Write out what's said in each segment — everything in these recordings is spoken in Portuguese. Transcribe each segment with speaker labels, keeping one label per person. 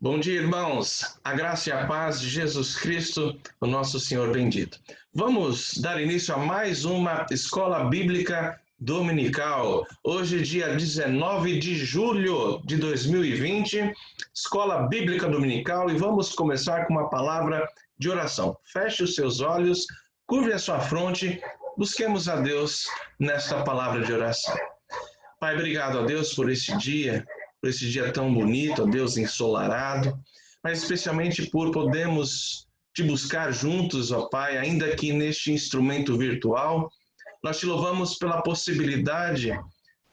Speaker 1: Bom dia, irmãos. A graça e a paz de Jesus Cristo, o nosso Senhor bendito. Vamos dar início a mais uma Escola Bíblica Dominical. Hoje, dia 19 de julho de 2020, Escola Bíblica Dominical, e vamos começar com uma palavra de oração. Feche os seus olhos, curve a sua fronte, busquemos a Deus nesta palavra de oração. Pai, obrigado a Deus por esse dia tão bonito, ó Deus, ensolarado, mas especialmente por podermos te buscar juntos, ó Pai, ainda que neste instrumento virtual. Nós te louvamos pela possibilidade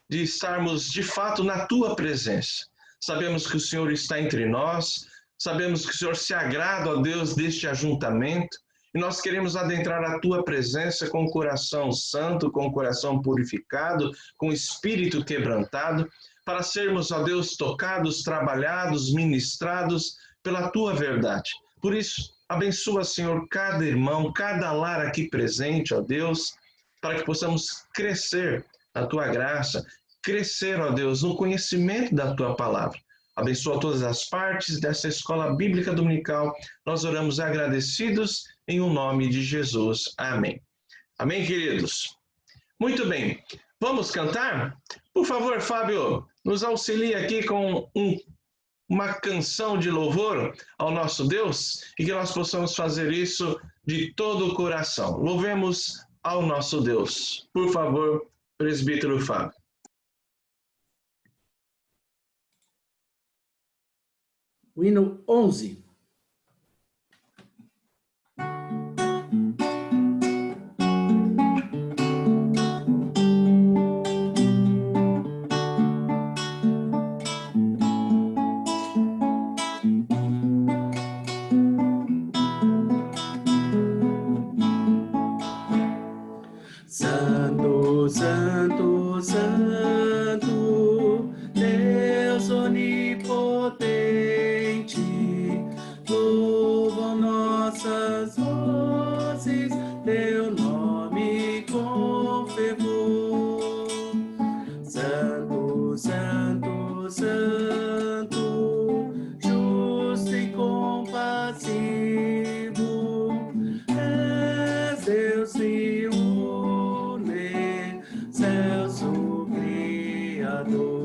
Speaker 1: de estarmos de fato na tua presença. Sabemos que o Senhor está entre nós, sabemos que o Senhor se agrada, ó Deus, deste ajuntamento, e nós queremos adentrar a tua presença com o coração santo, com o coração purificado, com o espírito quebrantado, para sermos, ó Deus, tocados, trabalhados, ministrados pela tua verdade. Por isso, abençoa, Senhor, cada irmão, cada lar aqui presente, ó Deus, para que possamos crescer na tua graça, crescer, ó Deus, no conhecimento da tua palavra. Abençoa todas as partes dessa escola bíblica dominical. Nós oramos agradecidos em o nome de Jesus. Amém. Amém, queridos? Muito bem. Vamos cantar? Por favor, Fábio, nos auxilie aqui com uma canção de louvor ao nosso Deus e que nós possamos fazer isso de todo o coração. Louvemos ao nosso Deus. Por favor, presbítero Fábio.
Speaker 2: O hino 11. Santo, Santo, Santo, Deus onipotente, louvam nossas vozes, teu nome com fervor. Santo, Santo, Santo, justo e compassivo, és Deus triune, excelso Criador.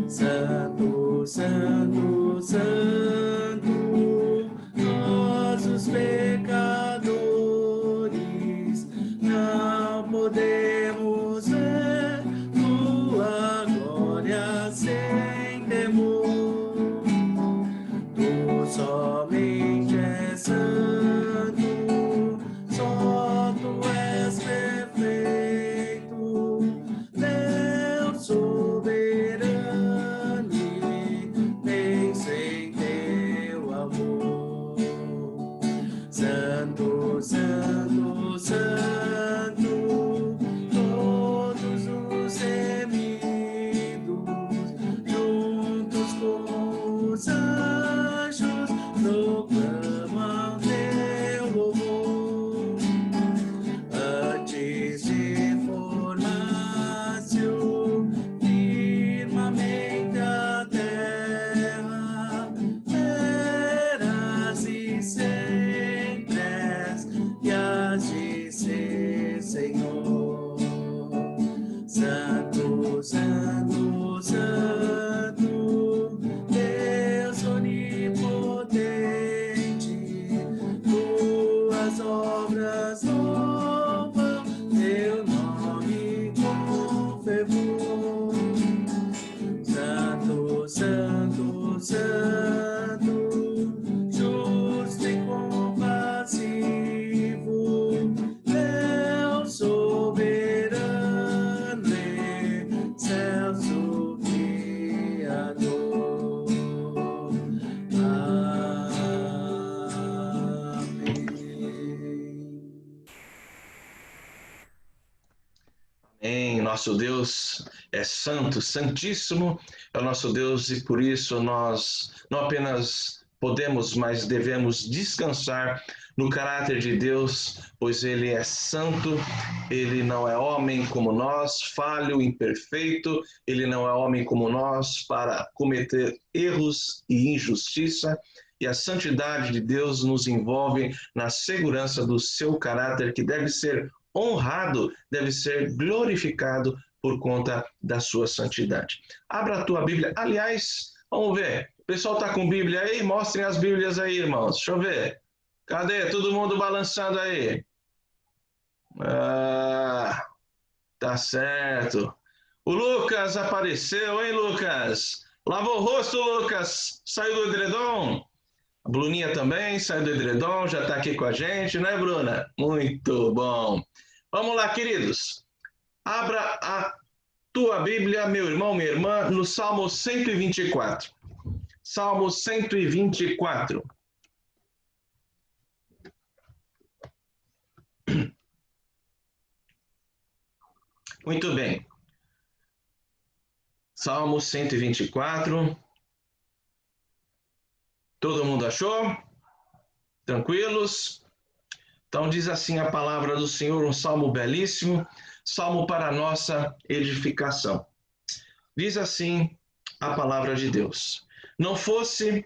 Speaker 2: Santo, Santo, Santo, nós os pecadores não podemos ver tua glória sem temor. Tu somente és santo, só tu és perfeito, Deus soberano, nem sem teu amor. Santo, Santo, Santo, todos os remidos, juntos com os anjos, proclamam teu louvor. Antes de formasse o firmamento a terra, eras e sempre és, e has de ser, Senhor. Santo, Santo, Santo, Deus onipotente, tuas obras louvam teu nome com fervor. Santo, Santo, Santo, justo e compassivo, Deus soberano, excelso Criador.
Speaker 1: Amém. Nosso Deus é santo, santíssimo é o nosso Deus, e por isso nós não apenas podemos, mas devemos descansar no caráter de Deus, pois Ele é santo, Ele não é homem como nós, falho, imperfeito, Ele não é homem como nós para cometer erros e injustiça, e a santidade de Deus nos envolve na segurança do seu caráter, que deve ser honrado, deve ser glorificado por conta da sua santidade. Abra a tua Bíblia. Aliás, vamos ver. O pessoal está com Bíblia aí? Mostrem as Bíblias aí, irmãos. Deixa eu ver. Cadê? Todo mundo balançando aí. Ah, tá certo. O Lucas apareceu, hein, Lucas? Lavou o rosto, Lucas? Saiu do edredom? A Bruninha também saiu do edredom, já está aqui com a gente, né, Bruna? Muito bom. Vamos lá, queridos. Abra a tua Bíblia, meu irmão, minha irmã, no Salmo 124. Salmo 124. Muito bem. Salmo 124. Todo mundo achou? Tranquilos? Então diz assim a palavra do Senhor, um salmo belíssimo, salmo para a nossa edificação. Diz assim a palavra de Deus: não fosse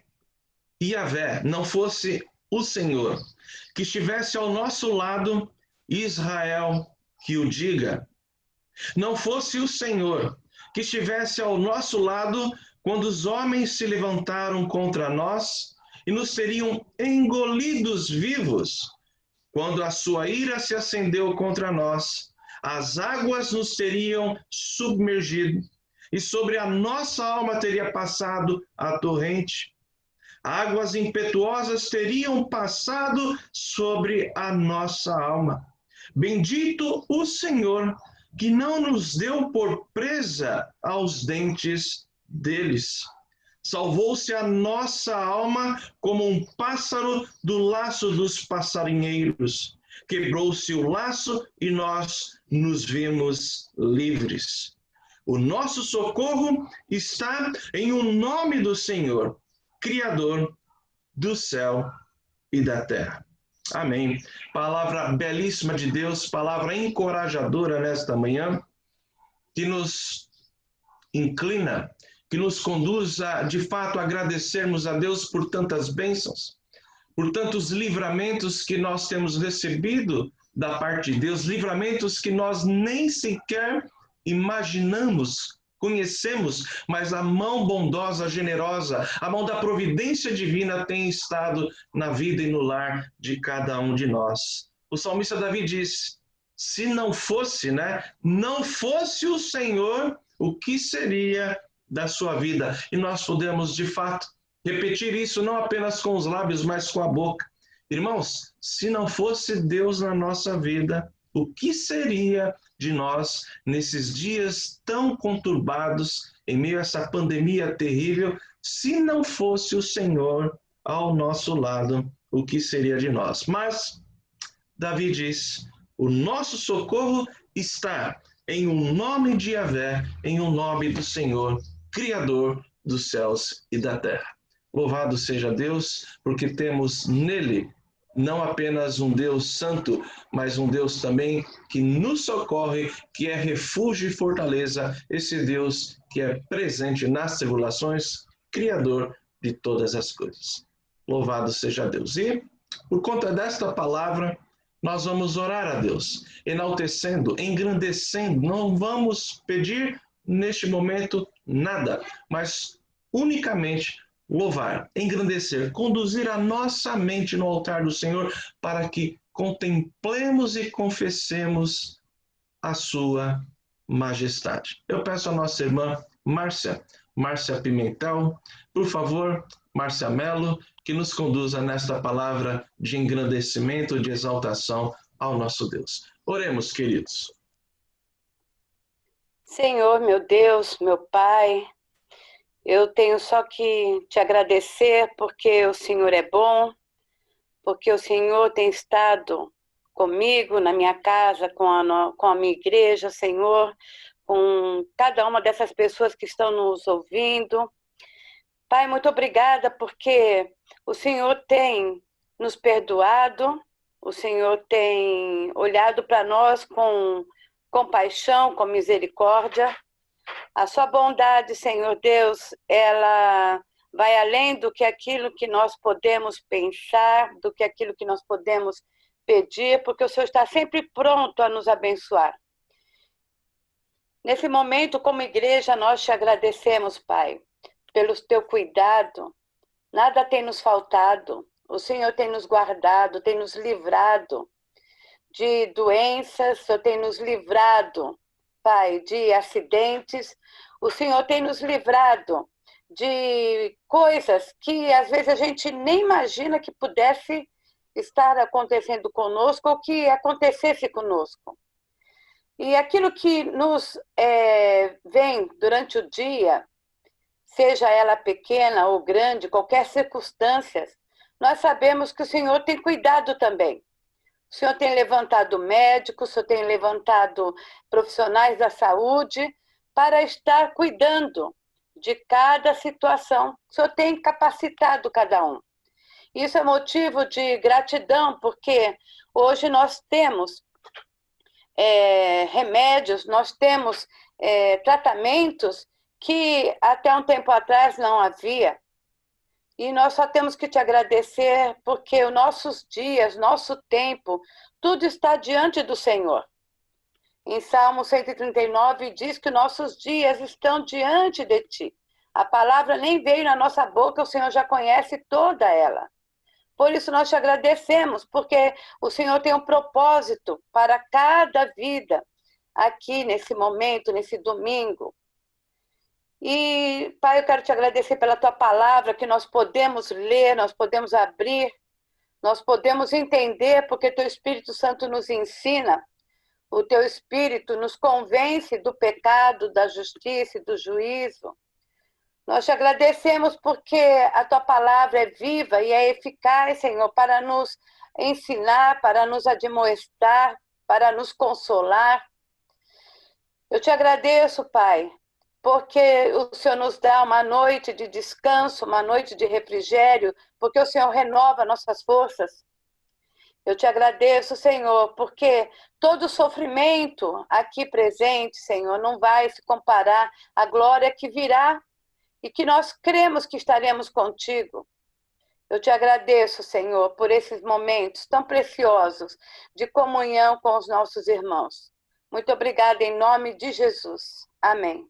Speaker 1: Yahvé, não fosse o Senhor, que estivesse ao nosso lado, Israel que o diga. Não fosse o Senhor, que estivesse ao nosso lado, quando os homens se levantaram contra nós e nos teriam engolidos vivos. Quando a sua ira se acendeu contra nós, as águas nos teriam submergido, e sobre a nossa alma teria passado a torrente. Águas impetuosas teriam passado sobre a nossa alma. Bendito o Senhor, que não nos deu por presa aos dentes deles. Salvou-se a nossa alma como um pássaro do laço dos passarinheiros. Quebrou-se o laço e nós nos vimos livres. O nosso socorro está em o nome do Senhor, Criador do céu e da terra. Amém. Palavra belíssima de Deus, palavra encorajadora nesta manhã, que nos inclina, que nos conduz a, de fato, agradecermos a Deus por tantas bênçãos, por tantos livramentos que nós temos recebido da parte de Deus, livramentos que nós nem sequer imaginamos, conhecemos, mas a mão bondosa, generosa, a mão da providência divina tem estado na vida e no lar de cada um de nós. O salmista Davi diz: se não fosse, não fosse o Senhor, o que seria da sua vida? E nós podemos, de fato, repetir isso não apenas com os lábios, mas com a boca. Irmãos, se não fosse Deus na nossa vida, o que seria de nós nesses dias tão conturbados, em meio a essa pandemia terrível? Se não fosse o Senhor ao nosso lado, o que seria de nós? Mas Davi diz: o nosso socorro está em um nome de Yahvé, em um nome do Senhor, Criador dos céus e da terra. Louvado seja Deus, porque temos nele não apenas um Deus santo, mas um Deus também que nos socorre, que é refúgio e fortaleza, esse Deus que é presente nas tribulações, Criador de todas as coisas. Louvado seja Deus. E, por conta desta palavra, nós vamos orar a Deus, enaltecendo, engrandecendo. Não vamos pedir neste momento nada, mas unicamente louvar, engrandecer, conduzir a nossa mente no altar do Senhor para que contemplemos e confessemos a sua majestade. Eu peço à nossa irmã Márcia Pimentel, por favor, Márcia Mello, que nos conduza nesta palavra de engrandecimento, de exaltação ao nosso Deus. Oremos, queridos.
Speaker 3: Senhor, meu Deus, meu Pai, eu tenho só que te agradecer porque o Senhor é bom, porque o Senhor tem estado comigo, na minha casa, com a minha igreja, Senhor, com cada uma dessas pessoas que estão nos ouvindo. Pai, muito obrigada porque o Senhor tem nos perdoado, o Senhor tem olhado para nós com compaixão, com misericórdia. A sua bondade, Senhor Deus, ela vai além do que aquilo que nós podemos pensar, do que aquilo que nós podemos pedir, porque o Senhor está sempre pronto a nos abençoar. Nesse momento, como igreja, nós te agradecemos, Pai, pelo teu cuidado. Nada tem nos faltado. O Senhor tem nos guardado, tem nos livrado de doenças, o Senhor tem nos livrado, Pai, de acidentes. O Senhor tem nos livrado de coisas que às vezes a gente nem imagina que pudesse estar acontecendo conosco ou que acontecesse conosco. E aquilo que nos vem durante o dia, seja ela pequena ou grande, qualquer circunstância, nós sabemos que o Senhor tem cuidado também. O Senhor tem levantado médicos, o Senhor tem levantado profissionais da saúde para estar cuidando de cada situação. O Senhor tem capacitado cada um. Isso é motivo de gratidão, porque hoje nós temos remédios, nós temos tratamentos que até um tempo atrás não havia. E nós só temos que te agradecer, porque os nossos dias, nosso tempo, tudo está diante do Senhor. Em Salmo 139 diz que nossos dias estão diante de ti. A palavra nem veio na nossa boca, o Senhor já conhece toda ela. Por isso nós te agradecemos, porque o Senhor tem um propósito para cada vida aqui nesse momento, nesse domingo. E, Pai, eu quero te agradecer pela tua palavra, que nós podemos ler, nós podemos abrir, nós podemos entender, porque teu Espírito Santo nos ensina, o teu Espírito nos convence do pecado, da justiça e do juízo. Nós te agradecemos porque a tua palavra é viva e é eficaz, Senhor, para nos ensinar, para nos admoestar, para nos consolar. Eu te agradeço, Pai, porque o Senhor nos dá uma noite de descanso, uma noite de refrigério, porque o Senhor renova nossas forças. Eu te agradeço, Senhor, porque todo sofrimento aqui presente, Senhor, não vai se comparar à glória que virá e que nós cremos que estaremos contigo. Eu te agradeço, Senhor, por esses momentos tão preciosos de comunhão com os nossos irmãos. Muito obrigada em nome de Jesus. Amém.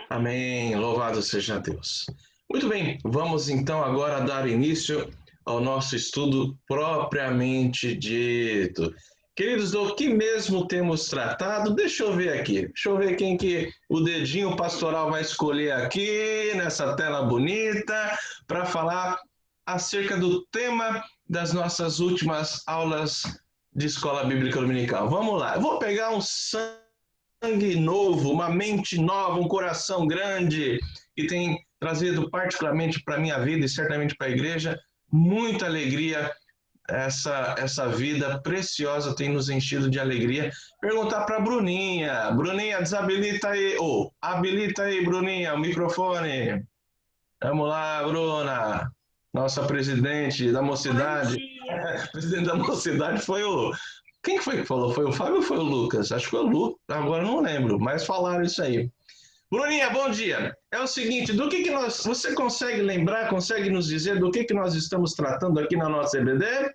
Speaker 1: Amém. Louvado seja Deus. Muito bem, vamos então agora dar início ao nosso estudo propriamente dito. Queridos, do que mesmo temos tratado? Deixa eu ver aqui. Deixa eu ver quem que o dedinho pastoral vai escolher aqui, nessa tela bonita, para falar acerca do tema das nossas últimas aulas de Escola Bíblica Dominical. Vamos lá. Eu vou pegar um sangue novo, uma mente nova, um coração grande, que tem trazido particularmente para a minha vida e certamente para a igreja, muita alegria. Essa vida preciosa tem nos enchido de alegria. Perguntar para a Bruninha. Bruninha, desabilita aí, habilita aí, Bruninha, o microfone. Vamos lá, Bruna. Nossa presidente da mocidade. Presidente da mocidade foi o... Quem foi que falou? Foi o Fábio ou foi o Lucas? Acho que foi o Lucas, agora não lembro, mas falaram isso aí. Bruninha, bom dia. É o seguinte, do que nós... Você consegue lembrar, consegue nos dizer do que nós estamos tratando aqui na nossa EBD?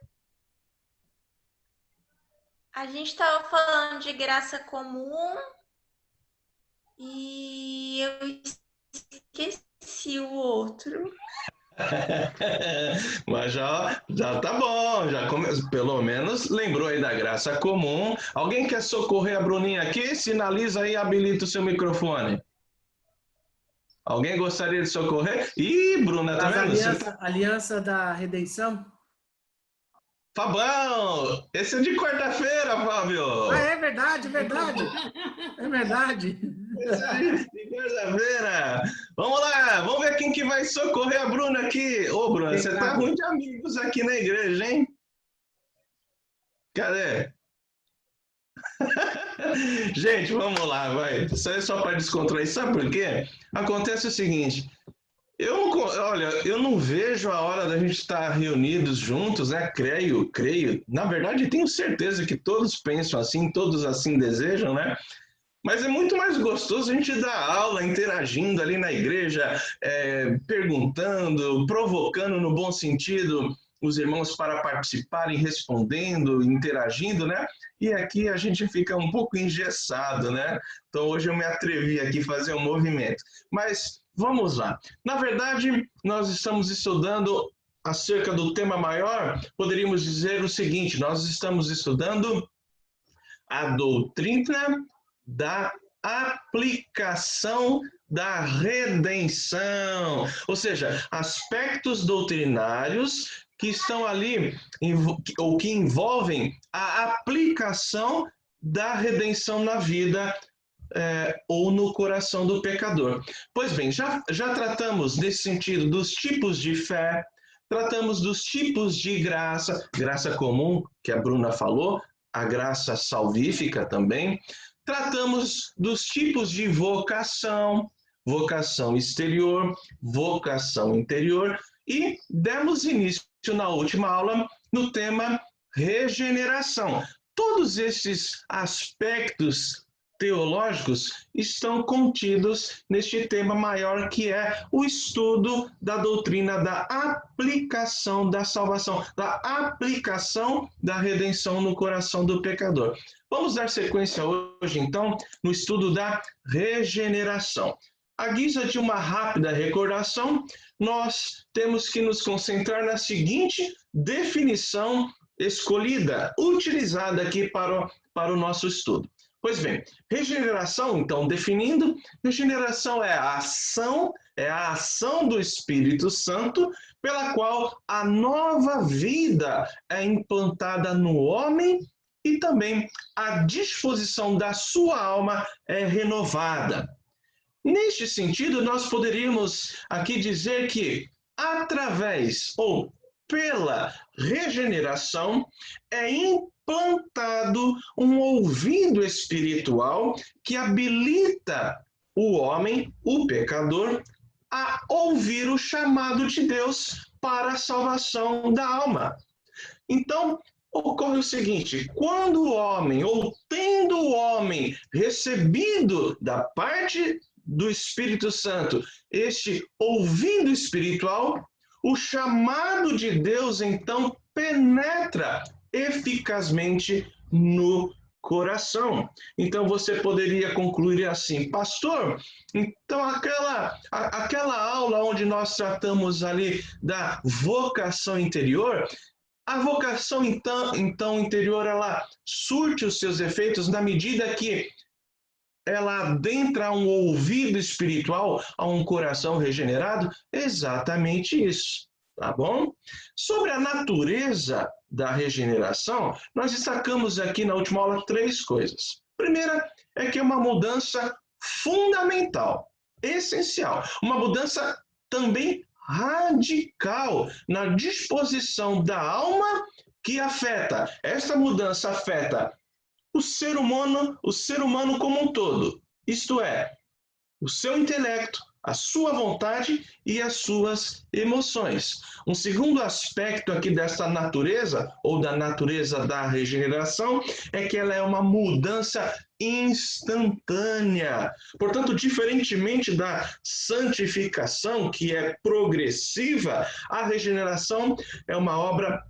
Speaker 4: A gente estava falando de graça comum e eu esqueci o outro.
Speaker 1: Mas já tá bom, pelo menos lembrou aí da graça comum. Alguém quer socorrer a Bruninha aqui? Sinaliza aí e habilita o seu microfone. Alguém gostaria de socorrer? Ih, Bruna, tá vendo?
Speaker 2: Aliança da Redenção?
Speaker 1: Fabão! Esse é de quarta-feira, Fábio!
Speaker 2: Ah, é verdade, é verdade. É verdade.
Speaker 1: Esse é de quarta-feira! Vamos lá, vamos ver quem que vai socorrer a Bruna aqui. Ô, Bruna, você tá ruim de amigos aqui na igreja, hein? Cadê? Gente, vamos lá, vai. Isso aí é só para descontrair. Sabe por quê? Acontece o seguinte, Olha, eu não vejo a hora da gente estar reunidos juntos, né? Creio. Na verdade, tenho certeza que todos pensam assim, todos assim desejam, né? Mas é muito mais gostoso a gente dar aula, interagindo ali na igreja, perguntando, provocando no bom sentido os irmãos para participarem, respondendo, interagindo, né? E aqui a gente fica um pouco engessado, né? Então hoje eu me atrevi aqui a fazer um movimento. Mas vamos lá. Na verdade, nós estamos estudando acerca do tema maior, poderíamos dizer o seguinte: nós estamos estudando a doutrina da aplicação da redenção, ou seja, aspectos doutrinários que estão ali, ou que envolvem a aplicação da redenção na vida ou no coração do pecador. Pois bem, já tratamos nesse sentido dos tipos de fé, tratamos dos tipos de graça comum, que a Bruna falou, a graça salvífica também. Tratamos dos tipos de vocação, vocação exterior, vocação interior, e demos início na última aula no tema regeneração. Todos esses aspectos teológicos estão contidos neste tema maior, que é o estudo da doutrina da aplicação da salvação, da aplicação da redenção no coração do pecador. Vamos dar sequência hoje, então, no estudo da regeneração. À guisa de uma rápida recordação, nós temos que nos concentrar na seguinte definição escolhida, utilizada aqui para o nosso estudo. Pois bem, regeneração, então, definindo, regeneração é a ação do Espírito Santo pela qual a nova vida é implantada no homem e também a disposição da sua alma é renovada. Neste sentido, nós poderíamos aqui dizer que através ou pela regeneração é implantado um ouvido espiritual que habilita o homem, o pecador, a ouvir o chamado de Deus para a salvação da alma. Então, ocorre o seguinte: quando o homem, ou tendo o homem recebido da parte do Espírito Santo este ouvido espiritual, o chamado de Deus, então, penetra eficazmente no coração. Então, você poderia concluir assim: pastor, então aquela aula onde nós tratamos ali da vocação interior, a vocação, então interior, ela surte os seus efeitos na medida que ela adentra um ouvido espiritual a um coração regenerado? Exatamente isso, tá bom? Sobre a natureza da regeneração, nós destacamos aqui na última aula 3 coisas. Primeira é que é uma mudança fundamental, essencial, uma mudança também radical na disposição da alma, que esta mudança afeta o ser humano como um todo, isto é, o seu intelecto, a sua vontade e as suas emoções. Um segundo aspecto aqui dessa natureza, ou da natureza da regeneração, é que ela é uma mudança instantânea. Portanto, diferentemente da santificação, que é progressiva, a regeneração é uma obra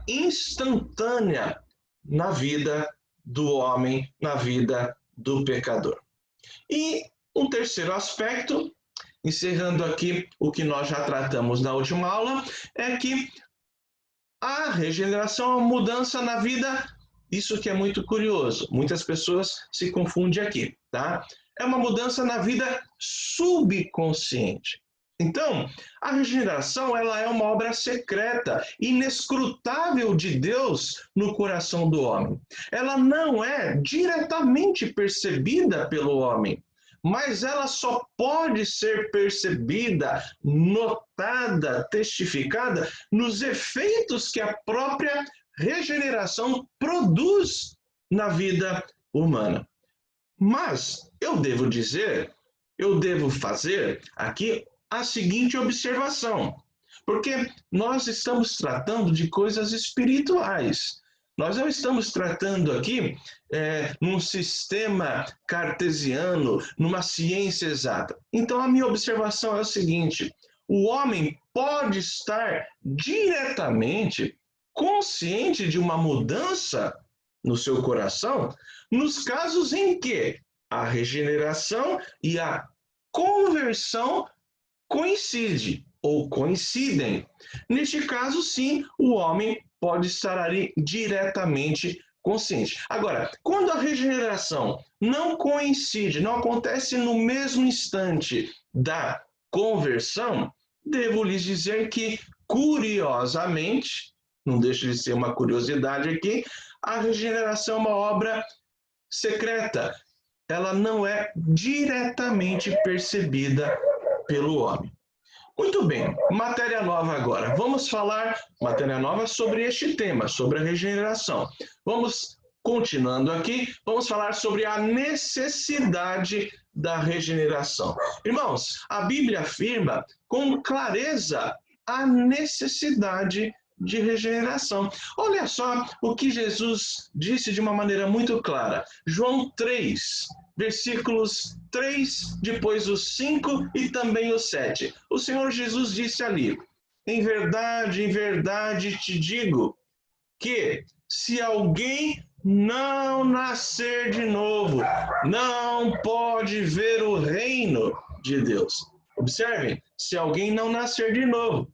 Speaker 1: instantânea na vida do homem, na vida do pecador. E um terceiro aspecto, encerrando aqui o que nós já tratamos na última aula, é que a regeneração é uma mudança na vida, isso que é muito curioso, muitas pessoas se confundem aqui, tá? É uma mudança na vida subconsciente. Então, a regeneração, ela é uma obra secreta, inescrutável de Deus no coração do homem. Ela não é diretamente percebida pelo homem, mas ela só pode ser percebida, notada, testificada nos efeitos que a própria regeneração produz na vida humana. Mas eu devo fazer aqui a seguinte observação, porque nós estamos tratando de coisas espirituais. Nós não estamos tratando aqui num sistema cartesiano, numa ciência exata. Então, a minha observação é o seguinte: o homem pode estar diretamente consciente de uma mudança no seu coração, nos casos em que a regeneração e a conversão coincidem ou coincidem. Neste caso, sim, o homem pode estar ali diretamente consciente. Agora, quando a regeneração não coincide, não acontece no mesmo instante da conversão, devo lhes dizer que, curiosamente, não deixa de ser uma curiosidade aqui, a regeneração é uma obra secreta. Ela não é diretamente percebida pelo homem. Muito bem, matéria nova agora. Vamos falar, matéria nova, sobre este tema, sobre a regeneração. Vamos, continuando aqui, vamos falar sobre a necessidade da regeneração. Irmãos, a Bíblia afirma com clareza a necessidade de regeneração. Olha só o que Jesus disse de uma maneira muito clara. João 3, versículos 3, depois os 5 e também os 7. O Senhor Jesus disse ali: em verdade te digo que se alguém não nascer de novo, não pode ver o reino de Deus. Observem, se alguém não nascer de novo.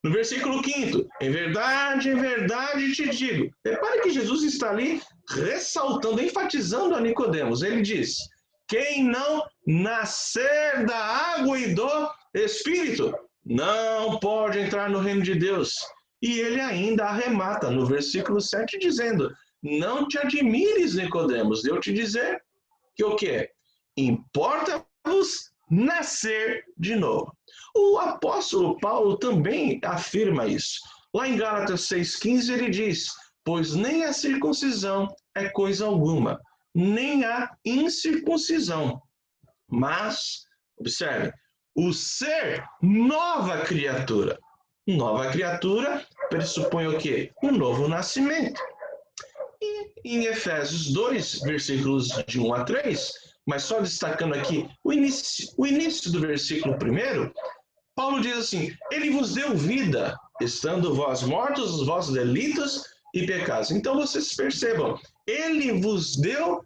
Speaker 1: No versículo 5, em verdade te digo. Repare que Jesus está ali ressaltando, enfatizando a Nicodemos. Ele diz: quem não nascer da água e do Espírito não pode entrar no reino de Deus. E ele ainda arremata no versículo 7 dizendo: não te admires, Nicodemos, de eu te dizer que o quê? Importa-vos nascer de novo. O apóstolo Paulo também afirma isso. Lá em Gálatas 6,15 ele diz: pois nem a circuncisão é coisa alguma, nem a incircuncisão. Mas, observe, o ser nova criatura. Nova criatura pressupõe o quê? Um novo nascimento. E em Efésios 2, versículos de 1 a 3, mas só destacando aqui o início do versículo 1, Paulo diz assim: ele vos deu vida, estando vós mortos os vossos delitos e pecados. Então vocês percebam, ele vos deu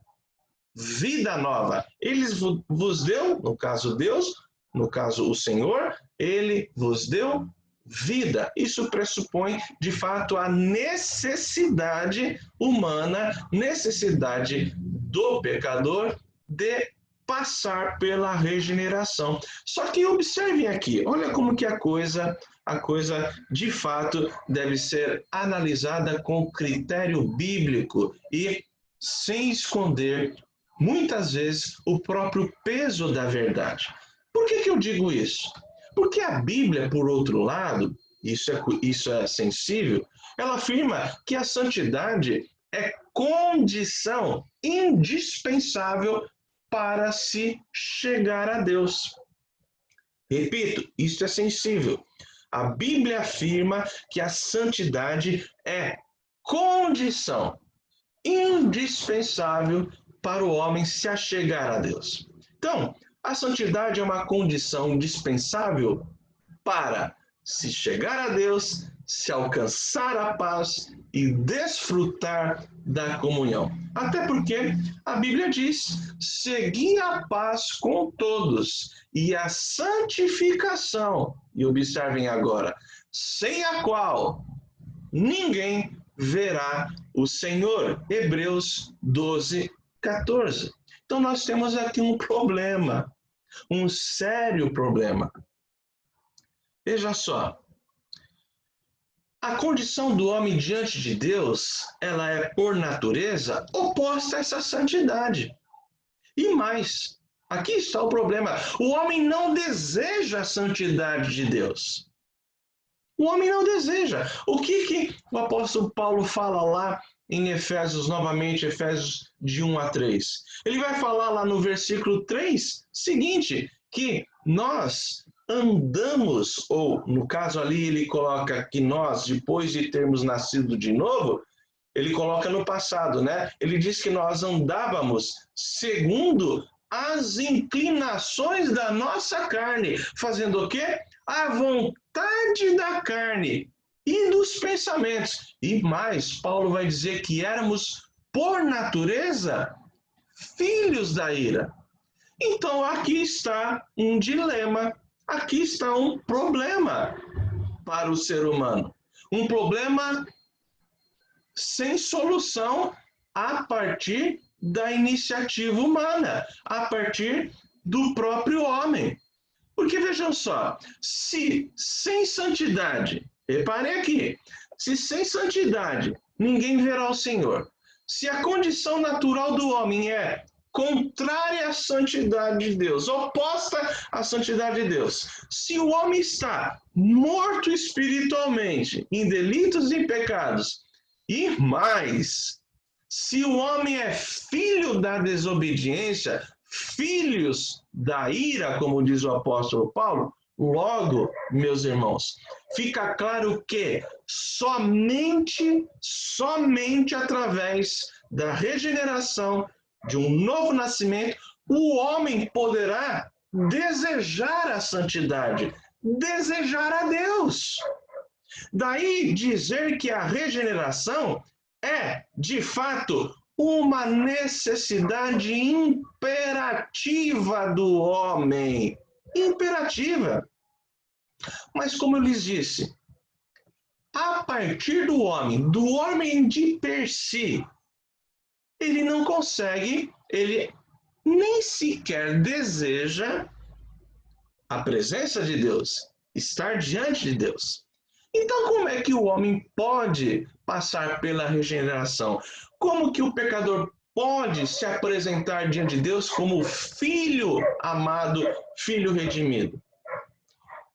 Speaker 1: vida nova. Ele vos deu, no caso Deus, no caso o Senhor, ele vos deu vida. Isso pressupõe, de fato, a necessidade humana, necessidade do pecador de passar pela regeneração. Só que observem aqui, olha como que a coisa de fato deve ser analisada com critério bíblico e sem esconder muitas vezes o próprio peso da verdade. Por que eu digo isso? Porque a Bíblia, por outro lado, isso é sensível, ela afirma que a santidade é condição indispensável para se chegar a Deus. Repito, isso é sensível. A Bíblia afirma que a santidade é condição indispensável para o homem se achegar a Deus. Então, a santidade é uma condição indispensável para se chegar a Deus, se alcançar a paz e desfrutar da comunhão. Até porque a Bíblia diz: segui a paz com todos e a santificação, e observem agora, sem a qual ninguém verá o Senhor. Hebreus 12, 14. Então nós temos aqui um problema, um sério problema. Veja só, a condição do homem diante de Deus, ela é, por natureza, oposta a essa santidade. E mais, aqui está o problema. O homem não deseja a santidade de Deus. O homem não deseja. O que o apóstolo Paulo fala lá em Efésios, novamente, Efésios de 1 a 3? Ele vai falar lá no versículo 3, seguinte, que nós andamos, ou no caso ali ele coloca que nós, depois de termos nascido de novo, ele coloca no passado, né? Ele diz que nós andávamos segundo as inclinações da nossa carne, fazendo o quê? A vontade da carne e dos pensamentos. E mais, Paulo vai dizer que éramos, por natureza, filhos da ira. Então aqui está um dilema, aqui está um problema para o ser humano. Um problema sem solução a partir da iniciativa humana, a partir do próprio homem. Porque vejam só, se sem santidade, reparem aqui, se sem santidade ninguém verá o Senhor, se a condição natural do homem é contrária à santidade de Deus, oposta à santidade de Deus, se o homem está morto espiritualmente em delitos e pecados, e mais, se o homem é filho da desobediência, filhos da ira, como diz o apóstolo Paulo, logo, meus irmãos, fica claro que somente através da regeneração, de um novo nascimento, o homem poderá desejar a santidade, desejar a Deus. Daí dizer que a regeneração é, de fato, uma necessidade imperativa do homem. Imperativa. Mas como eu lhes disse, a partir do homem de per si, ele não consegue, ele nem sequer deseja a presença de Deus, estar diante de Deus. Então, como é que o homem pode passar pela regeneração? Como que o pecador pode se apresentar diante de Deus como filho amado, filho redimido?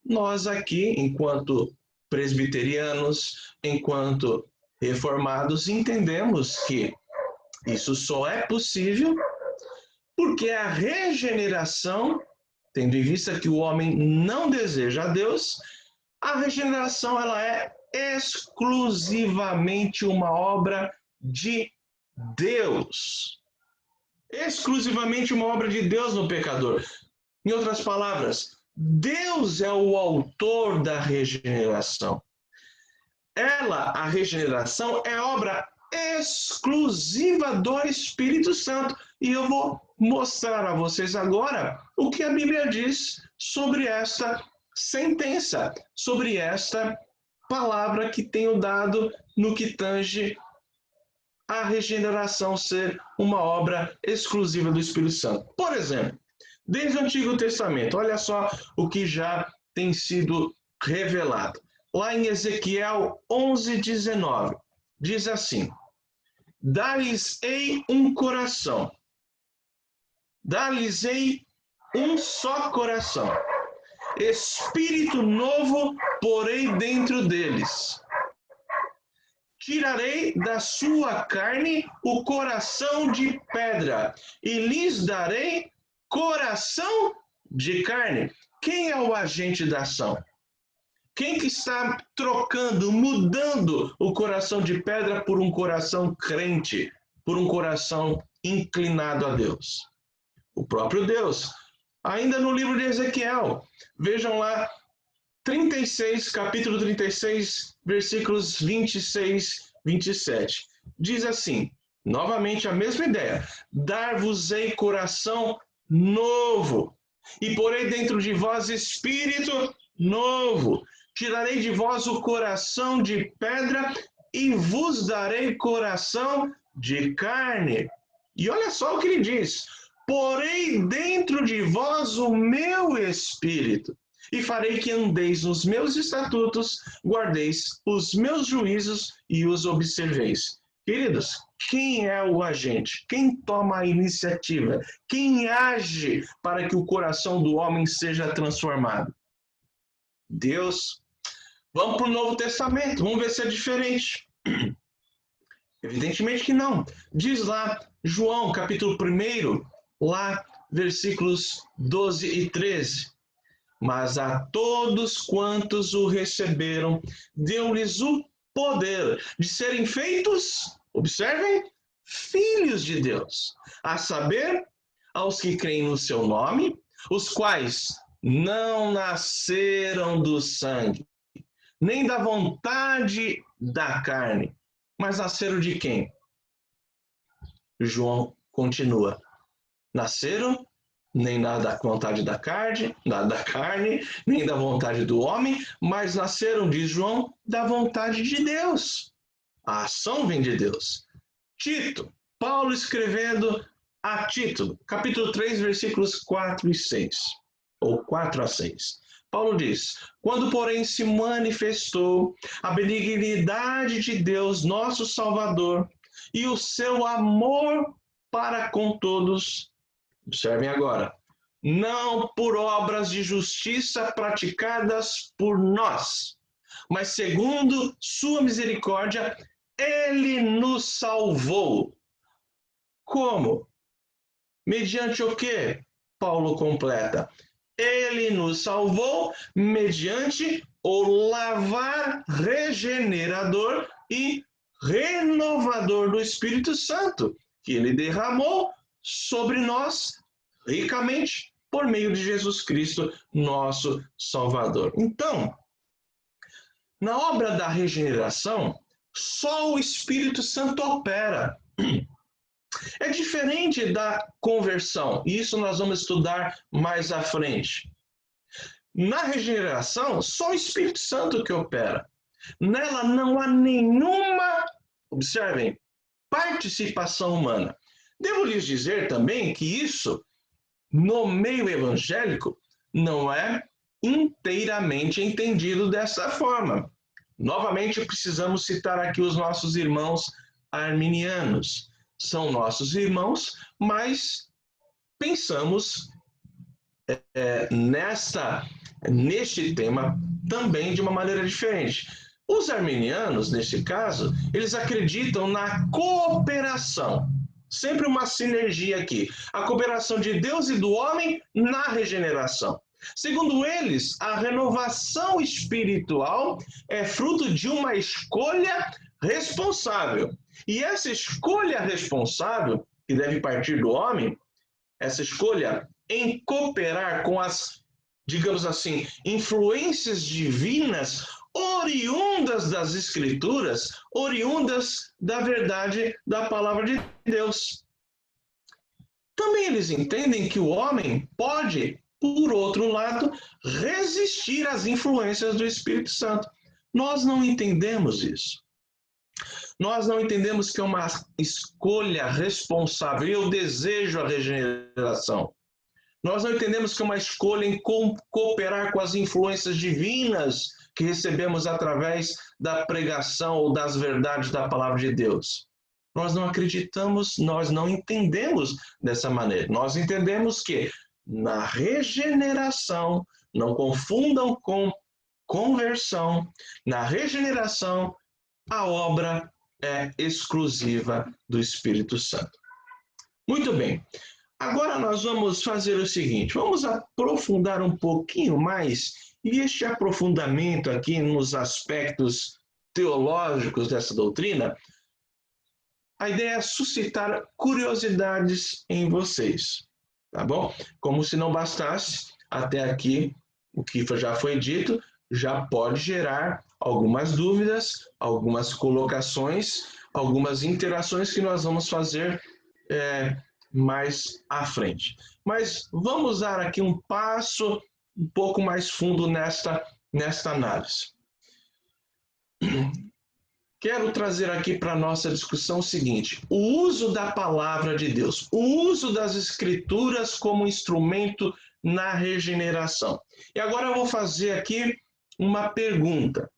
Speaker 1: Nós aqui, enquanto presbiterianos, enquanto reformados, entendemos que isso só é possível porque a regeneração, tendo em vista que o homem não deseja a Deus, a regeneração ela é exclusivamente uma obra de Deus. Exclusivamente uma obra de Deus no pecador. Em outras palavras, Deus é o autor da regeneração. A regeneração, é obra exclusiva do Espírito Santo. E eu vou mostrar a vocês agora o que a Bíblia diz sobre esta sentença, sobre esta palavra que tenho dado no que tange a regeneração ser uma obra exclusiva do Espírito Santo. Por exemplo, desde o Antigo Testamento, olha só o que já tem sido revelado. Lá em Ezequiel 11:19, diz assim: Dar-lhes-ei um coração, dar-lhes-ei um só coração, espírito novo porei dentro deles. Tirarei da sua carne o coração de pedra e lhes darei coração de carne. Quem é o agente da ação? Quem que está trocando, mudando o coração de pedra por um coração crente, por um coração inclinado a Deus? O próprio Deus. Ainda no livro de Ezequiel, vejam lá, capítulo 36, versículos 26, 27. Diz assim, novamente a mesma ideia: dar-vos-ei coração novo, e porei dentro de vós espírito novo. Tirarei de vós o coração de pedra e vos darei coração de carne. E olha só o que ele diz: porei dentro de vós o meu espírito e farei que andeis nos meus estatutos, guardeis os meus juízos e os observeis. Queridos, quem é o agente? Quem toma a iniciativa? Quem age para que o coração do homem seja transformado? Deus. Vamos para o Novo Testamento, vamos ver se é diferente. Evidentemente que não. Diz lá, João, capítulo 1, lá, versículos 12 e 13. Mas a todos quantos o receberam, deu-lhes o poder de serem feitos, observem, filhos de Deus, a saber, aos que creem no seu nome, os quais não nasceram do sangue, nem da vontade da carne, mas nasceram de quem? João continua. Nasceram nem da vontade da carne, nem da vontade do homem, mas nasceram, diz João, da vontade de Deus. A ação vem de Deus. Tito, Paulo escrevendo a Tito, capítulo 3, versículos 4 e 6, ou 4 a 6. Paulo diz: quando, porém, se manifestou a benignidade de Deus, nosso Salvador, e o seu amor para com todos, observem agora, não por obras de justiça praticadas por nós, mas segundo sua misericórdia, ele nos salvou. Como? Mediante o quê? Paulo completa. Ele nos salvou mediante o lavar regenerador e renovador do Espírito Santo, que ele derramou sobre nós ricamente por meio de Jesus Cristo, nosso Salvador. Então, na obra da regeneração, só o Espírito Santo opera. É diferente da conversão, e isso nós vamos estudar mais à frente. Na regeneração, só o Espírito Santo que opera. Nela não há nenhuma, observem, participação humana. Devo lhes dizer também que isso, no meio evangélico, não é inteiramente entendido dessa forma. Novamente, precisamos citar aqui os nossos irmãos arminianos. São nossos irmãos, mas pensamos neste tema também de uma maneira diferente. Os arminianos, neste caso, eles acreditam na cooperação. Sempre uma sinergia aqui. A cooperação de Deus e do homem na regeneração. Segundo eles, a renovação espiritual é fruto de uma escolha responsável. E essa escolha responsável, que deve partir do homem, essa escolha em cooperar com as, digamos assim, influências divinas oriundas das Escrituras, oriundas da verdade da palavra de Deus. Também eles entendem que o homem pode, por outro lado, resistir às influências do Espírito Santo. Nós não entendemos isso. Nós não entendemos que é uma escolha responsável. Eu desejo a regeneração. Nós não entendemos que é uma escolha em cooperar com as influências divinas que recebemos através da pregação ou das verdades da palavra de Deus. Nós não acreditamos, nós não entendemos dessa maneira. Nós entendemos que na regeneração, não confundam com conversão, na regeneração, a obra é exclusiva do Espírito Santo. Muito bem. Agora nós vamos fazer o seguinte, vamos aprofundar um pouquinho mais, e este aprofundamento aqui nos aspectos teológicos dessa doutrina, a ideia é suscitar curiosidades em vocês, tá bom? Como se não bastasse, até aqui o que já foi dito, já pode gerar algumas dúvidas, algumas colocações, algumas interações que nós vamos fazer mais à frente. Mas vamos dar aqui um passo um pouco mais fundo nesta análise. Quero trazer aqui para a nossa discussão o seguinte: o uso da palavra de Deus, o uso das Escrituras como instrumento na regeneração. E agora eu vou fazer aqui uma pergunta.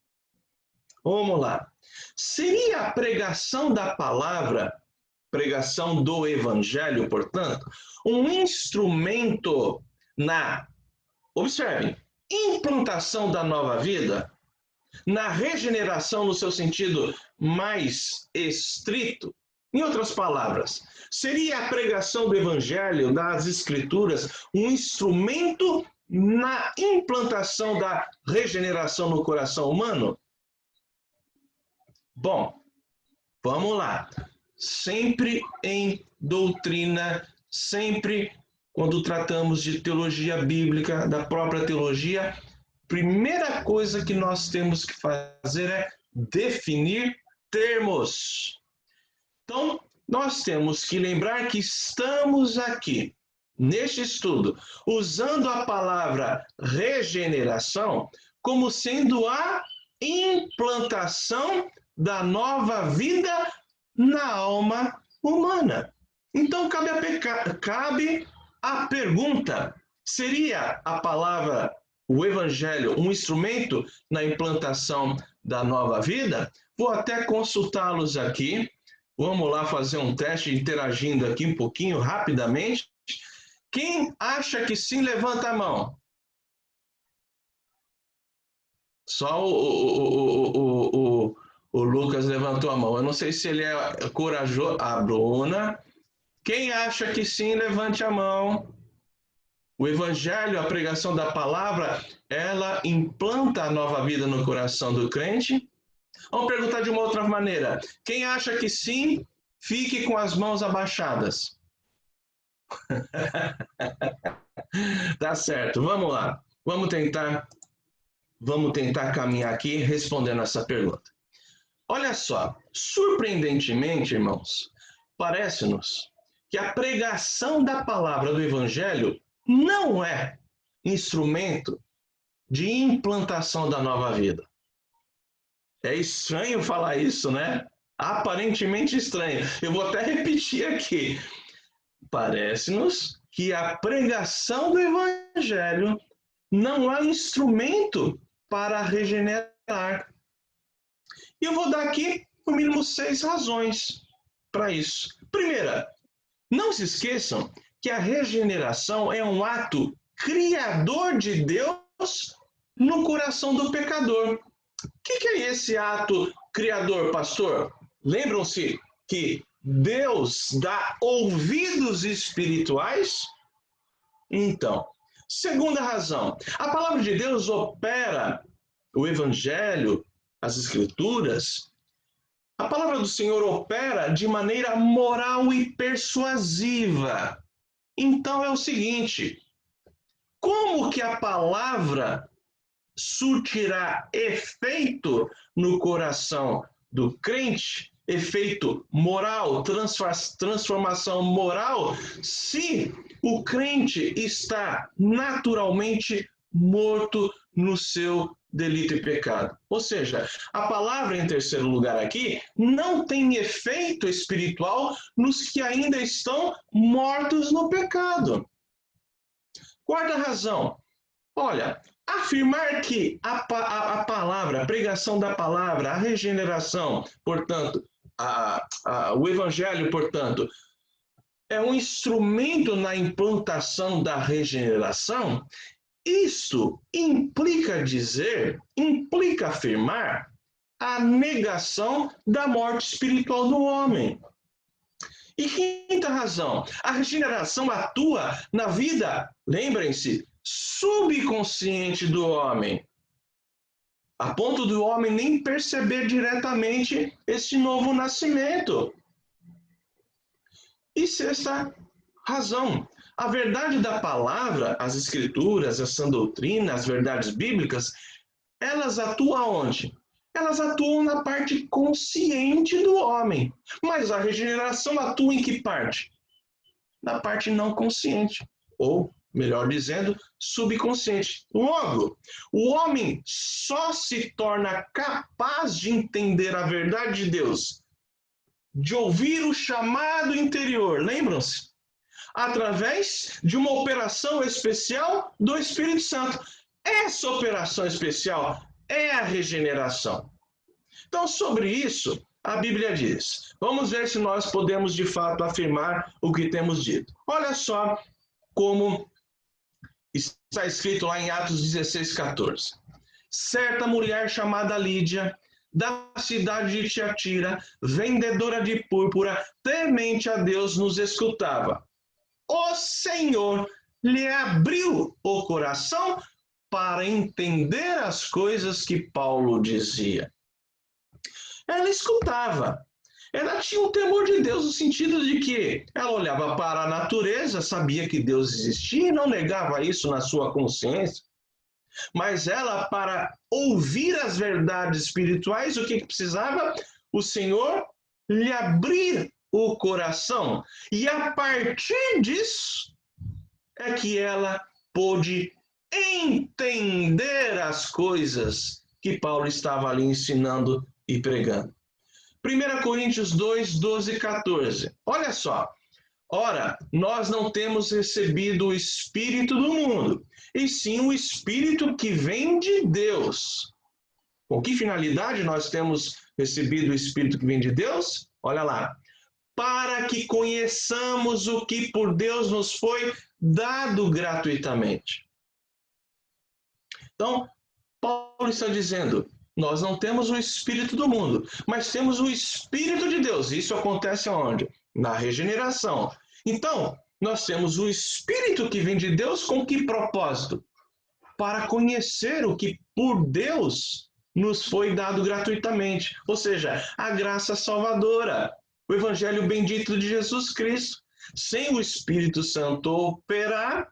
Speaker 1: Vamos lá. Seria a pregação da palavra, pregação do Evangelho, portanto, um instrumento na, observem, implantação da nova vida, na regeneração no seu sentido mais estrito? Em outras palavras, seria a pregação do Evangelho, das Escrituras, um instrumento na implantação da regeneração no coração humano? Bom, vamos lá. Sempre em doutrina, sempre quando tratamos de teologia bíblica, da própria teologia, primeira coisa que nós temos que fazer é definir termos. Então, nós temos que lembrar que estamos aqui, neste estudo, usando a palavra regeneração como sendo a implantação da nova vida na alma humana. Então, cabe a pergunta: seria a palavra, o Evangelho, um instrumento na implantação da nova vida? Vou até consultá-los aqui. Vamos lá fazer um teste, interagindo aqui um pouquinho, rapidamente. Quem acha que sim, levanta a mão. Só o Lucas levantou a mão. Eu não sei se ele é corajoso. A Bruna. Quem acha que sim, levante a mão. O Evangelho, a pregação da palavra, ela implanta a nova vida no coração do crente? Vamos perguntar de uma outra maneira. Quem acha que sim, fique com as mãos abaixadas. Tá certo, vamos lá. Vamos tentar caminhar aqui respondendo essa pergunta. Olha só, surpreendentemente, irmãos, parece-nos que a pregação da palavra do Evangelho não é instrumento de implantação da nova vida. É estranho falar isso, né? Aparentemente estranho. Eu vou até repetir aqui. Parece-nos que a pregação do Evangelho não é instrumento para regenerar. E eu vou dar aqui, no mínimo, 6 razões para isso. Primeira, não se esqueçam que a regeneração é um ato criador de Deus no coração do pecador. O que é esse ato criador, pastor? Lembram-se que Deus dá ouvidos espirituais? Então, segunda razão, a palavra de Deus opera, o Evangelho, as Escrituras, a palavra do Senhor opera de maneira moral e persuasiva. Então é o seguinte, como que a palavra surtirá efeito no coração do crente, efeito moral, transformação moral, se o crente está naturalmente morto no seu delito e pecado? Ou seja, a palavra, em terceiro lugar aqui, não tem efeito espiritual nos que ainda estão mortos no pecado. Quarta razão, olha, afirmar que a palavra, a pregação da palavra, a regeneração, portanto, o Evangelho, portanto, é um instrumento na implantação da regeneração, isso implica afirmar a negação da morte espiritual do homem. E quinta razão, a regeneração atua na vida, lembrem-se, subconsciente do homem, a ponto do homem nem perceber diretamente esse novo nascimento. E sexta razão, a verdade da palavra, as Escrituras, a sã doutrina, as verdades bíblicas, elas atuam onde? Elas atuam na parte consciente do homem. Mas a regeneração atua em que parte? Na parte não consciente, ou, melhor dizendo, subconsciente. Logo, o homem só se torna capaz de entender a verdade de Deus, de ouvir o chamado interior, lembram-se? Através de uma operação especial do Espírito Santo. Essa operação especial é a regeneração. Então, sobre isso, a Bíblia diz. Vamos ver se nós podemos, de fato, afirmar o que temos dito. Olha só como está escrito lá em Atos 16:14. Certa mulher chamada Lídia, da cidade de Tiatira, vendedora de púrpura, temente a Deus, nos escutava. O Senhor lhe abriu o coração para entender as coisas que Paulo dizia. Ela escutava. Ela tinha um temor de Deus, no sentido de que ela olhava para a natureza, sabia que Deus existia e não negava isso na sua consciência. Mas ela, para ouvir as verdades espirituais, o que precisava? O Senhor lhe abrir o coração. E a partir disso é que ela pôde entender as coisas que Paulo estava ali ensinando e pregando. 1 Coríntios 2, 12 e 14. Olha só. Ora, nós não temos recebido o Espírito do mundo, e sim o Espírito que vem de Deus. Com que finalidade nós temos recebido o Espírito que vem de Deus? Olha lá. Para que conheçamos o que por Deus nos foi dado gratuitamente. Então, Paulo está dizendo, nós não temos o Espírito do mundo, mas temos o Espírito de Deus. Isso acontece onde? Na regeneração. Então, nós temos o Espírito que vem de Deus com que propósito? Para conhecer o que por Deus nos foi dado gratuitamente. Ou seja, a graça salvadora, o Evangelho bendito de Jesus Cristo. Sem o Espírito Santo operar,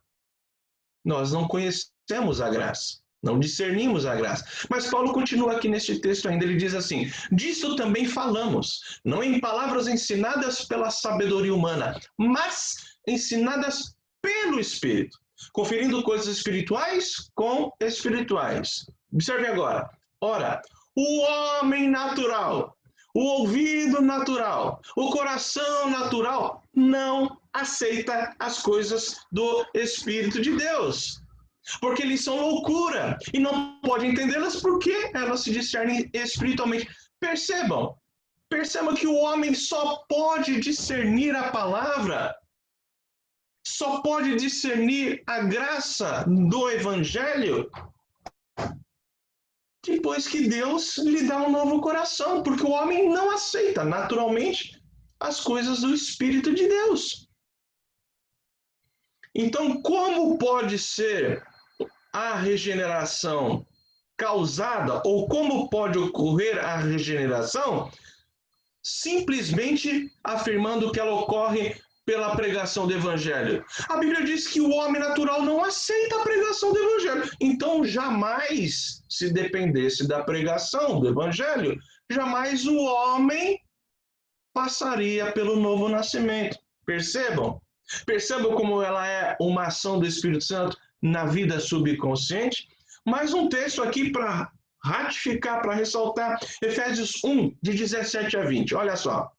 Speaker 1: nós não conhecemos a graça. Não discernimos a graça. Mas Paulo continua aqui neste texto ainda, ele diz assim, disso também falamos, não em palavras ensinadas pela sabedoria humana, mas ensinadas pelo Espírito, conferindo coisas espirituais com espirituais. Observe agora. Ora, o homem natural, o ouvido natural, o coração natural não aceita as coisas do Espírito de Deus. Porque eles são loucura e não pode entendê-las porque elas se discernem espiritualmente. Percebam que o homem só pode discernir a palavra, só pode discernir a graça do Evangelho depois que Deus lhe dá um novo coração, porque o homem não aceita naturalmente as coisas do Espírito de Deus. Então, como pode ser a regeneração causada, ou como pode ocorrer a regeneração? Simplesmente afirmando que ela ocorre pela pregação do Evangelho. A Bíblia diz que o homem natural não aceita a pregação do Evangelho. Então, jamais, se dependesse da pregação do Evangelho, jamais o homem passaria pelo novo nascimento. Percebam? Percebam como ela é uma ação do Espírito Santo na vida subconsciente. Mais um texto aqui para ratificar, para ressaltar, Efésios 1, de 17 a 20. Olha só.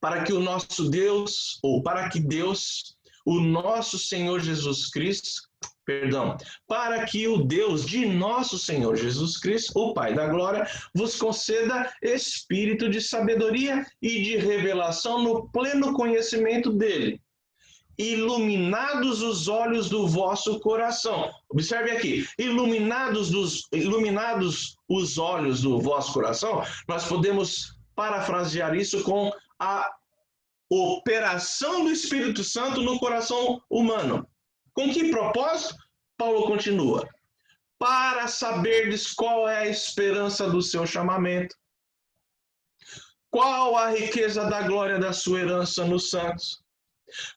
Speaker 1: Para que o nosso Deus, ou para que Deus, o nosso Senhor Jesus Cristo, para que o Deus de nosso Senhor Jesus Cristo, o Pai da Glória, vos conceda espírito de sabedoria e de revelação no pleno conhecimento dele, iluminados os olhos do vosso coração. Observe aqui, iluminados os olhos do vosso coração, nós podemos parafrasear isso com a operação do Espírito Santo no coração humano. Com que propósito? Paulo continua. Para saberdes qual é a esperança do seu chamamento, qual a riqueza da glória da sua herança nos santos,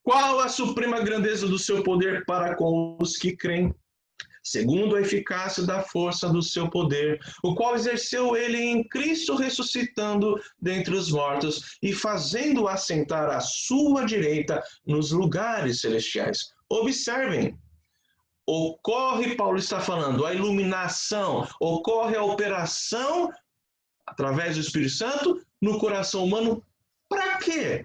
Speaker 1: qual a suprema grandeza do seu poder para com os que creem, segundo a eficácia da força do seu poder, o qual exerceu ele em Cristo, ressuscitando dentre os mortos e fazendo assentar à sua direita nos lugares celestiais. Observem, ocorre, Paulo está falando, a iluminação, ocorre a operação através do Espírito Santo no coração humano. Para quê?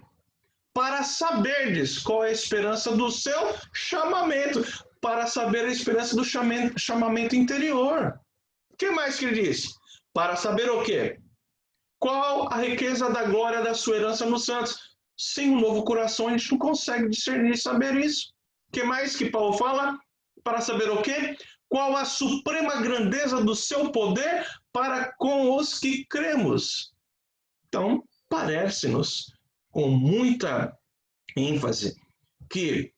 Speaker 1: Para saberdes qual é a esperança do seu chamamento, para saber a esperança do chamamento interior. O que mais que ele diz? Para saber o quê? Qual a riqueza da glória da sua herança nos santos? Sem um novo coração, a gente não consegue discernir e saber isso. O que mais que Paulo fala? Para saber o quê? Qual a suprema grandeza do seu poder para com os que cremos? Então, parece-nos, com muita ênfase, que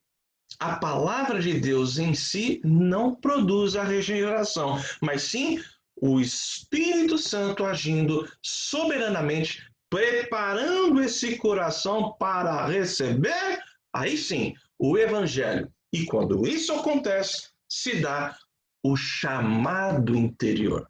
Speaker 1: A palavra de Deus em si não produz a regeneração, mas sim o Espírito Santo agindo soberanamente, preparando esse coração para receber, aí sim, o Evangelho. E quando isso acontece, se dá o chamado interior.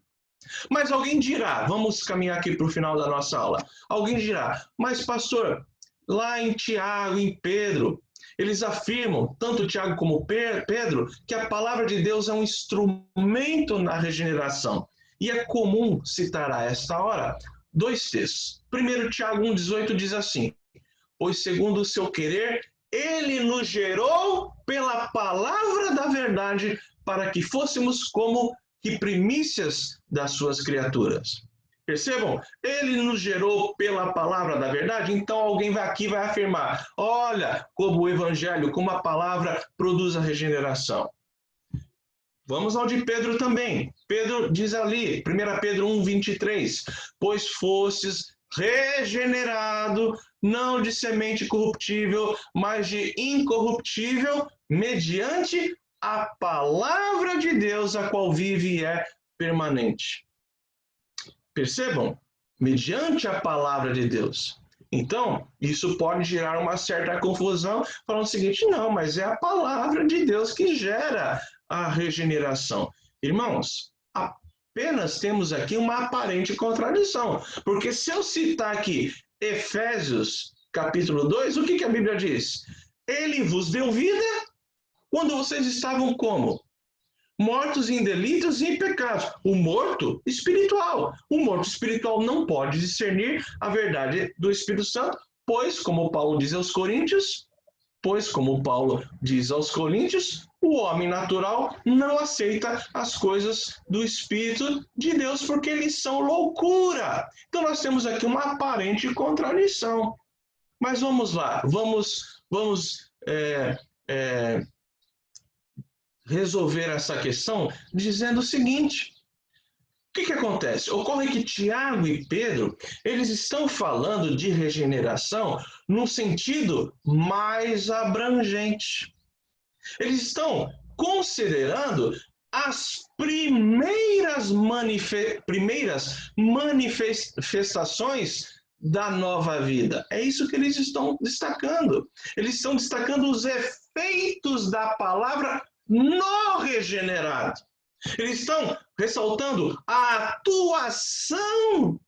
Speaker 1: Mas alguém dirá, vamos caminhar aqui para o final da nossa aula, alguém dirá, mas pastor, lá em Tiago, em Pedro, eles afirmam, tanto Tiago como Pedro, que a palavra de Deus é um instrumento na regeneração. E é comum citar a esta hora dois textos. Primeiro, Tiago 1,18 diz assim, pois segundo o seu querer, ele nos gerou pela palavra da verdade para que fôssemos como que primícias das suas criaturas. Percebam? Ele nos gerou pela palavra da verdade, então alguém aqui vai afirmar, olha como o evangelho, como a palavra produz a regeneração. Vamos ao de Pedro também. Pedro diz ali, 1 Pedro 1,23, pois fostes regenerado, não de semente corruptível, mas de incorruptível, mediante a palavra de Deus, a qual vive e é permanente. Percebam? Mediante a palavra de Deus. Então, isso pode gerar uma certa confusão, falando o seguinte, não, mas é a palavra de Deus que gera a regeneração. Irmãos, apenas temos aqui uma aparente contradição, porque se eu citar aqui Efésios capítulo 2, o que a Bíblia diz? Ele vos deu vida quando vocês estavam como? Mortos em delitos e em pecados. O morto espiritual. O morto espiritual não pode discernir a verdade do Espírito Santo, pois, como Paulo diz aos Coríntios, o homem natural não aceita as coisas do Espírito de Deus porque eles são loucura. Então nós temos aqui uma aparente contradição. Mas vamos lá, vamos resolver essa questão dizendo o seguinte, o que acontece? Ocorre que Tiago e Pedro, eles estão falando de regeneração num sentido mais abrangente. Eles estão considerando as primeiras manifestações da nova vida. É isso que eles estão destacando. Eles estão destacando os efeitos da palavra no regenerado. Eles estão ressaltando a atuação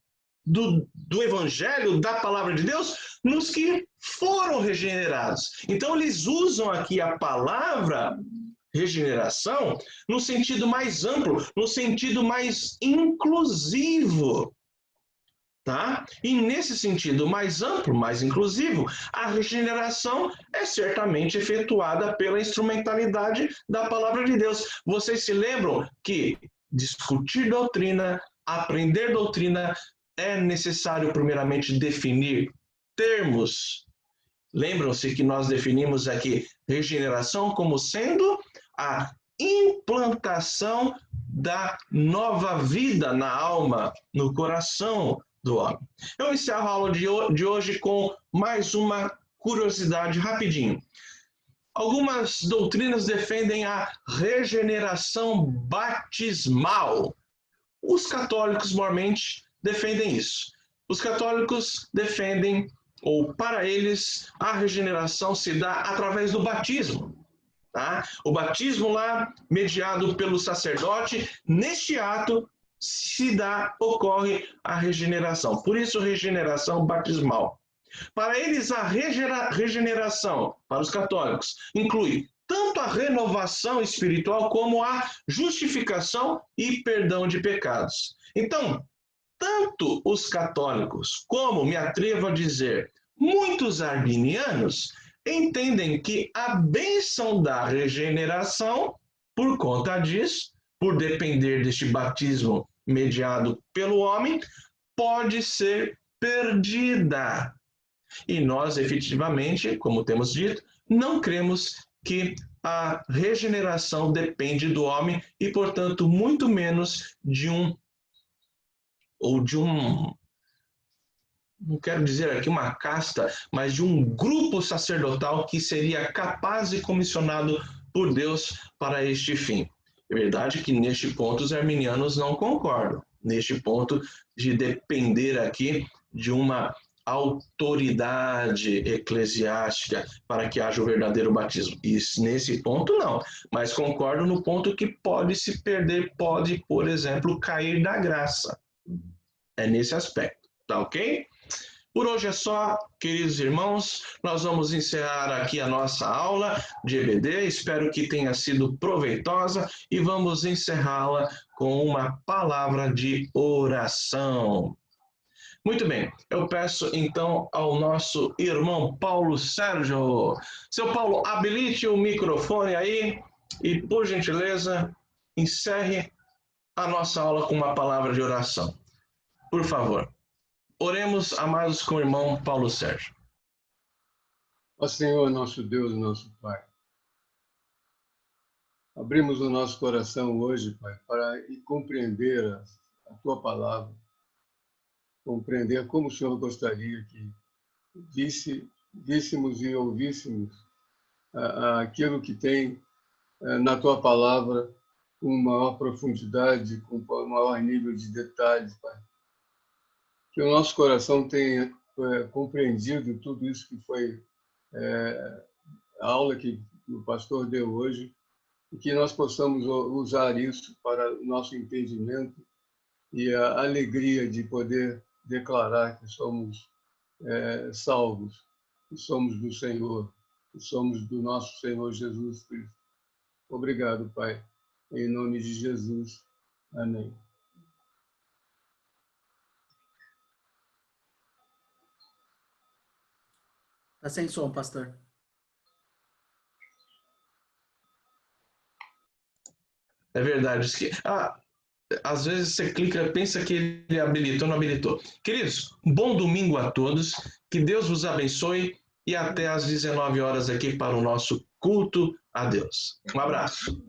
Speaker 1: do Evangelho, da Palavra de Deus, nos que foram regenerados. Então, eles usam aqui a palavra regeneração no sentido mais amplo, no sentido mais inclusivo. Tá? E nesse sentido mais amplo, mais inclusivo, a regeneração é certamente efetuada pela instrumentalidade da palavra de Deus. Vocês se lembram que discutir doutrina, aprender doutrina, é necessário primeiramente definir termos. Lembram-se que nós definimos aqui regeneração como sendo a implantação da nova vida na alma, no coração do homem. Eu encerro a aula de hoje com mais uma curiosidade rapidinho. Algumas doutrinas defendem a regeneração batismal. Os católicos, normalmente, defendem isso. Os católicos defendem, ou para eles, a regeneração se dá através do batismo. Tá? O batismo lá, mediado pelo sacerdote, neste ato, ocorre a regeneração. Por isso, regeneração batismal. Para eles, a regeneração, para os católicos, inclui tanto a renovação espiritual como a justificação e perdão de pecados. Então, tanto os católicos, como, me atrevo a dizer, muitos arminianos, entendem que a bênção da regeneração, por conta disso, por depender deste batismo mediado pelo homem, pode ser perdida. E nós, efetivamente, como temos dito, não cremos que a regeneração depende do homem e, portanto, muito menos de um não quero dizer aqui uma casta, mas de um grupo sacerdotal que seria capaz e comissionado por Deus para este fim. É verdade que neste ponto os arminianos não concordam, neste ponto de depender aqui de uma autoridade eclesiástica para que haja o verdadeiro batismo. E nesse ponto não, mas concordo no ponto que pode se perder, pode, por exemplo, cair da graça. É nesse aspecto, tá ok? Por hoje é só, queridos irmãos, nós vamos encerrar aqui a nossa aula de EBD, espero que tenha sido proveitosa e vamos encerrá-la com uma palavra de oração. Muito bem, eu peço então ao nosso irmão Paulo Sérgio. Seu Paulo, habilite o microfone aí e, por gentileza, encerre a nossa aula com uma palavra de oração. Por favor. Oremos, amados, com o irmão Paulo Sérgio.
Speaker 5: Ó Senhor, nosso Deus, nosso Pai, abrimos o nosso coração hoje, Pai, para compreender a Tua palavra, compreender como o Senhor gostaria que víssemos e ouvíssemos aquilo que tem na Tua palavra com maior profundidade, com maior nível de detalhes, Pai. Que o nosso coração tenha compreendido tudo isso que foi a aula que o pastor deu hoje, e que nós possamos usar isso para o nosso entendimento e a alegria de poder declarar que somos salvos, que somos do Senhor, que somos do nosso Senhor Jesus Cristo. Obrigado, Pai. Em nome de Jesus. Amém.
Speaker 2: Está sem som, pastor.
Speaker 1: É verdade. Às vezes você clica, pensa que ele habilitou, não habilitou. Queridos, bom domingo a todos, que Deus vos abençoe e até às 19 horas aqui para o nosso culto a Deus. Um abraço.